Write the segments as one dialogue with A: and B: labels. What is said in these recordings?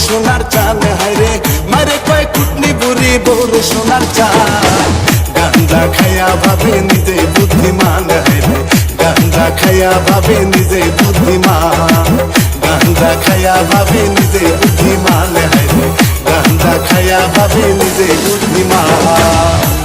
A: সোনার চান হায়রে মারে কয় কুটনি বুড়ি বউরে সোনার চান গাঞ্জা খাইয়া ভাবে নিজে বুদ্ধিমান হায়রে গাঞ্জা খাইয়া ভাবে নিজে বুদ্ধিমান গাঞ্জা খাইয়া ভাবে নিজে বুদ্ধিমান হায়রে গাঞ্জা খাইয়া ভাবে নিজে বুদ্ধিমান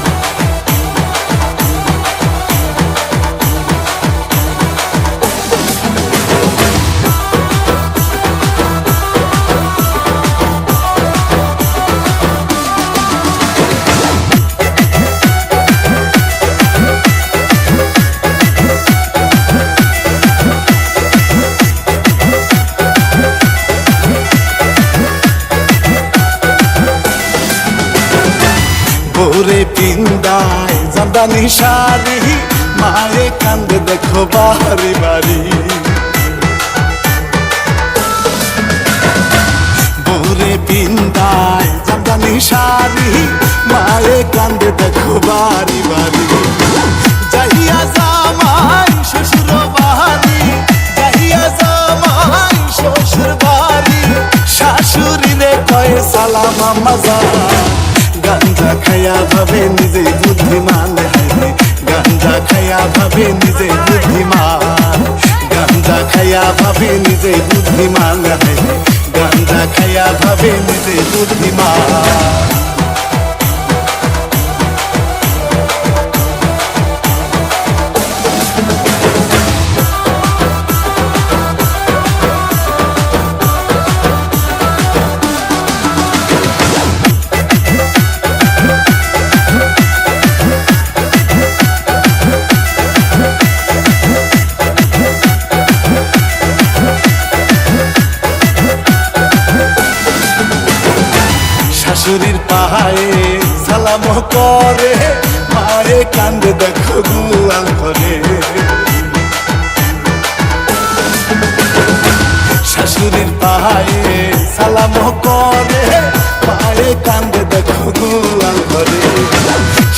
A: ওরে পিন্দায় জামদানি শাড়ি মায়ে কান্দে দেখো বাড়ি বাড়ি ওরে পিন্দায় জামদানি শাড়ি মায়ে কান্দে দেখো বাড়ি বাড়ি যাইয়া জামাই শ্বশুর বাড়ি যাইয়া জামাই শ্বশুর বাড়ি শাশুড়িরে কয়ে সালাম আম্মা গাঞ্জা খাইয়া ভাবে নিজে বুদ্ধিমান হায়রে গাঞ্জা খাইয়া ভাবে নিজে বুদ্ধিমান গাঞ্জা খাইয়া ভাবে নিজে বুদ্ধিমান হায়রে গাঞ্জা খাইয়া ভাবে নিজে বুদ্ধিমান শাশুড়ির পাহাড়ে সালাম করে মায়ে কান্দে দেখো গুয়াল করে শাশুড়ির পাহাড়ে সালাম করে মায়ে কান্দে দেখো গুয়াল করে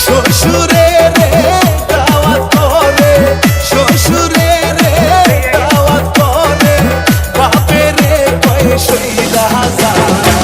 A: শ্বশুরে রে দাওয়াত করে শ্বশুরে রে দাওয়াত করে বাপে রে কয় সইদা হাজার